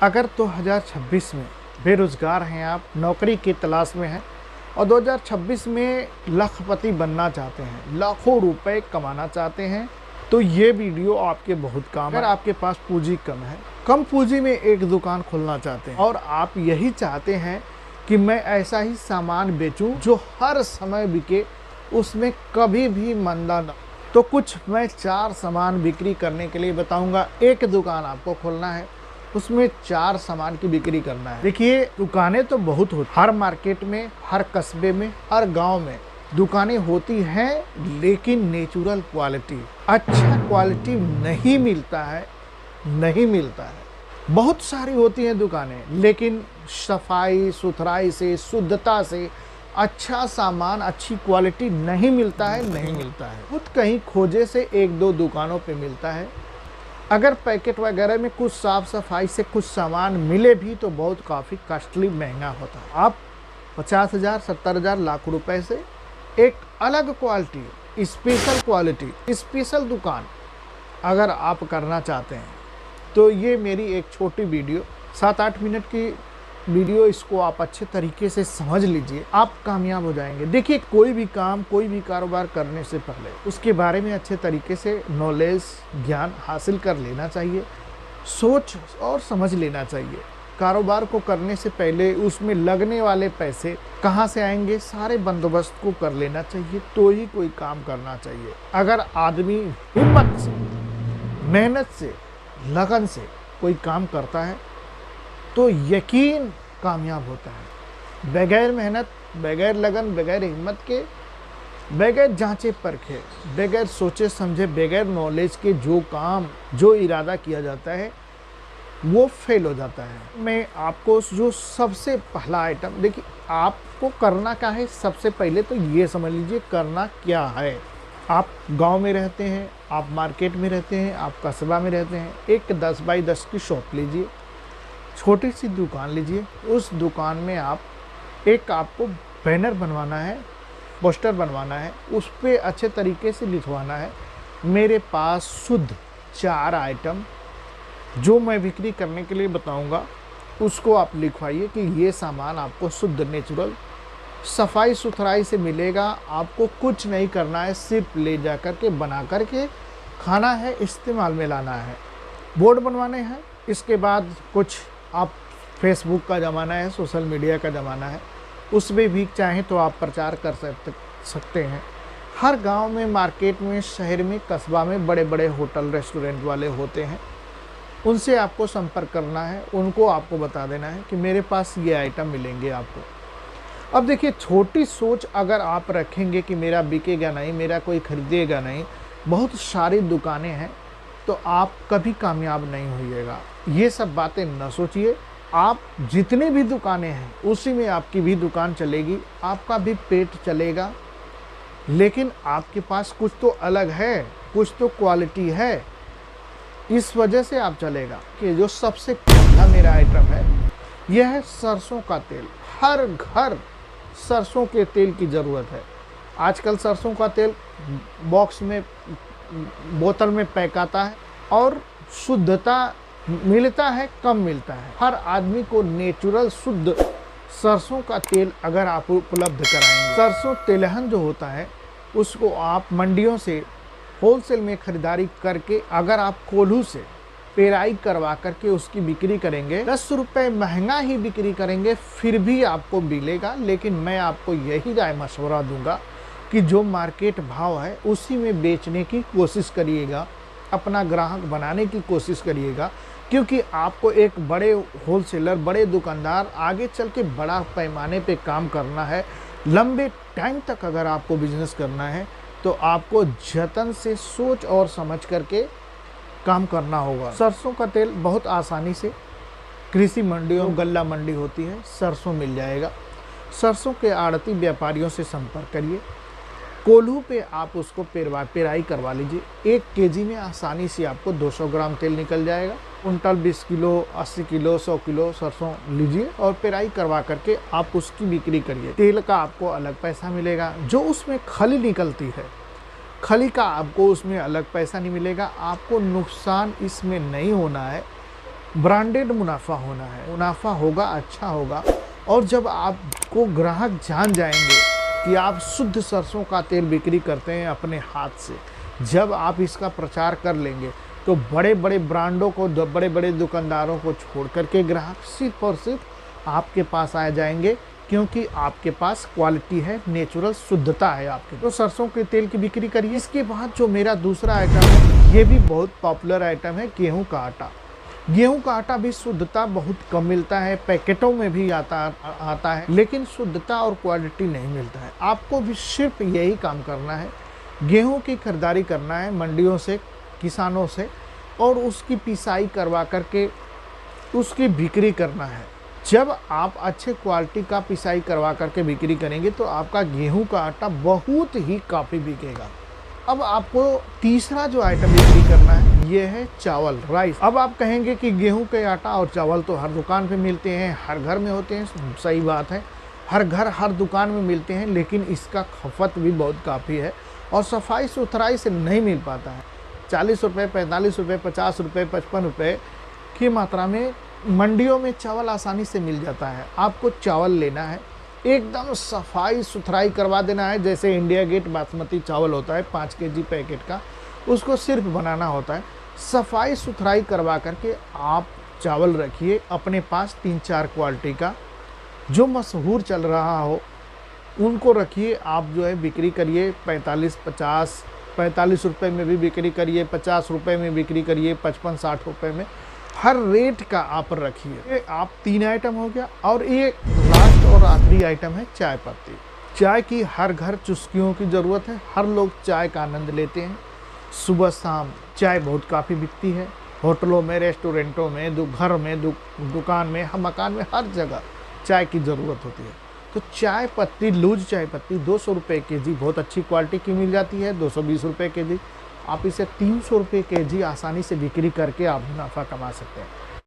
अगर 2026 में बेरोज़गार हैं आप, नौकरी की तलाश में हैं और 2026 में लखपति बनना चाहते हैं, लाखों रुपए कमाना चाहते हैं, तो ये वीडियो आपके बहुत काम है। अगर आपके पास पूंजी कम है, कम पूंजी में एक दुकान खोलना चाहते हैं और आप यही चाहते हैं कि मैं ऐसा ही सामान बेचूं जो हर समय बिके, उसमें कभी भी मंदा न, तो कुछ मैं 4 सामान बिक्री करने के लिए बताऊंगा। एक दुकान आपको खोलना है, उसमें 4 सामान की बिक्री करना है। देखिए, दुकानें तो बहुत होती, हर मार्केट में, हर कस्बे में, हर गांव में दुकानें होती हैं, लेकिन नेचुरल क्वालिटी, अच्छा क्वालिटी नहीं मिलता है। बहुत सारी होती हैं दुकानें, लेकिन सफाई सुथराई से, शुद्धता से अच्छा सामान, अच्छी क्वालिटी नहीं मिलता है। खुद कहीं खोजे से 1-2 दुकानों पे मिलता है। अगर पैकेट वगैरह में कुछ साफ सफाई से कुछ सामान मिले भी तो बहुत काफ़ी कॉस्टली, महंगा होता है। आप 50,000, 70,000, लाख रुपए से एक अलग क्वालिटी, स्पेशल क्वालिटी, स्पेशल दुकान अगर आप करना चाहते हैं तो ये मेरी एक छोटी वीडियो, 7-8 मिनट की वीडियो, इसको आप अच्छे तरीके से समझ लीजिए, आप कामयाब हो जाएंगे। देखिए, कोई भी काम, कोई भी कारोबार करने से पहले उसके बारे में अच्छे तरीके से नॉलेज, ज्ञान हासिल कर लेना चाहिए, सोच और समझ लेना चाहिए। कारोबार को करने से पहले उसमें लगने वाले पैसे कहाँ से आएंगे, सारे बंदोबस्त को कर लेना चाहिए, तो ही कोई काम करना चाहिए। अगर आदमी हिम्मत से, मेहनत से, लगन से कोई काम करता है तो यकीन कामयाब होता है। बगैर मेहनत, बगैर लगन, बगैर हिम्मत के, बगैर जांचे परखे, बगैर सोचे समझे, बगैर नॉलेज के जो काम, जो इरादा किया जाता है वो फेल हो जाता है। मैं आपको जो सबसे पहला आइटम, देखिए आपको करना क्या है, सबसे पहले तो ये समझ लीजिए करना क्या है। आप गांव में रहते हैं, आप मार्केट में रहते हैं, आप कस्बा में रहते हैं, एक 10 बाई 10 की शॉप लीजिए, छोटी सी दुकान लीजिए। उस दुकान में आपको बैनर बनवाना है, पोस्टर बनवाना है, उस पर अच्छे तरीके से लिखवाना है, मेरे पास शुद्ध 4 आइटम जो मैं बिक्री करने के लिए बताऊंगा, उसको आप लिखवाइए कि ये सामान आपको शुद्ध, नेचुरल, सफाई सुथराई से मिलेगा। आपको कुछ नहीं करना है, सिर्फ ले जा कर के बना कर के खाना है, इस्तेमाल में लाना है। बोर्ड बनवाने हैं। इसके बाद कुछ, आप फेसबुक का ज़माना है, सोशल मीडिया का ज़माना है, उसमें भी चाहें तो आप प्रचार कर सकते हैं। हर गांव में, मार्केट में, शहर में, कस्बा में बड़े बड़े होटल, रेस्टोरेंट वाले होते हैं, उनसे आपको संपर्क करना है, उनको आपको बता देना है कि मेरे पास ये आइटम मिलेंगे आपको। अब देखिए, छोटी सोच अगर आप रखेंगे कि मेरा बिकेगा नहीं, मेरा कोई खरीदेगा नहीं, बहुत सारी दुकानें हैं, तो आप कभी कामयाब नहीं होइएगा। ये सब बातें न सोचिए। आप जितनी भी दुकानें हैं उसी में आपकी भी दुकान चलेगी, आपका भी पेट चलेगा, लेकिन आपके पास कुछ तो अलग है, कुछ तो क्वालिटी है, इस वजह से आप चलेगा। कि जो सबसे पहला मेरा आइटम है यह है सरसों का तेल। हर घर सरसों के तेल की ज़रूरत है। आजकल सरसों का तेल बॉक्स में, बोतल में पैक आता है और शुद्धता मिलता है, कम मिलता है। हर आदमी को नेचुरल शुद्ध सरसों का तेल अगर आप उपलब्ध कराएंगे, सरसों तेलहन जो होता है उसको आप मंडियों से होलसेल में खरीदारी करके, अगर आप कोल्हू से पेराई करवा करके उसकी बिक्री करेंगे, 10 रुपये महंगा ही बिक्री करेंगे, फिर भी आपको मिलेगा। लेकिन मैं आपको यही राय मशवरा दूंगा कि जो मार्केट भाव है उसी में बेचने की कोशिश करिएगा, अपना ग्राहक बनाने की कोशिश करिएगा, क्योंकि आपको एक बड़े होलसेलर, बड़े दुकानदार, आगे चल के बड़ा पैमाने पे काम करना है, लंबे टाइम तक अगर आपको बिजनेस करना है तो आपको जतन से, सोच और समझ करके काम करना होगा। सरसों का तेल बहुत आसानी से कृषि मंडियों, गल्ला मंडी होती है, सरसों मिल जाएगा। सरसों के आड़ती व्यापारियों से संपर्क करिए, कोल्हू पे आप उसको पेराई करवा लीजिए। 1 केजी में आसानी से आपको 200 ग्राम तेल निकल जाएगा। कुंटल 20 किलो, 80 किलो, 100 किलो सरसों लीजिए और पेराई करवा करके आप उसकी बिक्री करिए। तेल का आपको अलग पैसा मिलेगा। जो उसमें खली निकलती है, खली का आपको उसमें अलग पैसा नहीं मिलेगा। आपको नुकसान इसमें नहीं होना है। ब्रांडेड मुनाफा होना है, मुनाफा होगा, अच्छा होगा। और जब आपको ग्राहक जान जाएंगे कि आप शुद्ध सरसों का तेल बिक्री करते हैं अपने हाथ से, जब आप इसका प्रचार कर लेंगे तो बड़े बड़े ब्रांडों को, बड़े बड़े दुकानदारों को छोड़ करके ग्राहक सिर्फ और सिर्फ आपके पास आ जाएंगे, क्योंकि आपके पास क्वालिटी है, नेचुरल शुद्धता है आपके। तो सरसों के तेल की बिक्री करिए। इसके बाद जो मेरा दूसरा आइटम है, ये भी बहुत पॉपुलर आइटम है, गेहूं का आटा। गेहूं का आटा भी शुद्धता बहुत कम मिलता है, पैकेटों में भी आता है, लेकिन शुद्धता और क्वालिटी नहीं मिलता है। आपको भी सिर्फ यही काम करना है, गेहूं की खरीदारी करना है मंडियों से, किसानों से, और उसकी पिसाई करवा करके उसकी बिक्री करना है। जब आप अच्छे क्वालिटी का पिसाई करवा करके बिक्री करेंगे तो आपका गेहूं का आटा बहुत ही काफ़ी बिकेगा। अब आपको तीसरा जो आइटम बिक्री करना है, ये है चावल, राइस। अब आप कहेंगे कि गेहूं के आटा और चावल तो हर दुकान पे मिलते हैं, हर घर में होते हैं। सही बात है, हर घर हर दुकान में मिलते हैं, लेकिन इसका खपत भी बहुत काफ़ी है और सफाई सुथराई से नहीं मिल पाता है। 40 रुपये, 45 रुपये, 50 रुपये, 55 रुपये की मात्रा में मंडियों में चावल आसानी से मिल जाता है। आपको चावल लेना है, एकदम सफाई सुथराई करवा देना है। जैसे इंडिया गेट बासमती चावल होता है 5 केजी पैकेट का, उसको सिर्फ बनाना होता है। सफाई सुथराई करवा करके आप चावल रखिए अपने पास, 3-4 क्वालिटी का जो मशहूर चल रहा हो उनको रखिए। आप जो है बिक्री करिए 45 रुपये में भी बिक्री करिए, 50 रुपये में बिक्री करिए, 55-60 रुपये में, हर रेट का आप रखिए। आप 3 आइटम हो गया। और ये लास्ट और आखिरी आइटम है चाय पत्ती। चाय की हर घर चुस्कियों की ज़रूरत है, हर लोग चाय का आनंद लेते हैं। सुबह शाम चाय बहुत काफ़ी बिकती है, होटलों में, रेस्टोरेंटों में, घर में, दुकान में, मकान में, हर जगह चाय की ज़रूरत होती है। तो चाय पत्ती, लूज चाय पत्ती 200 रुपये केजी बहुत अच्छी क्वालिटी की मिल जाती है, 220 रुपये केजी। आप इसे 300 रुपये केजी आसानी से बिक्री करके आप मुनाफा कमा सकते हैं।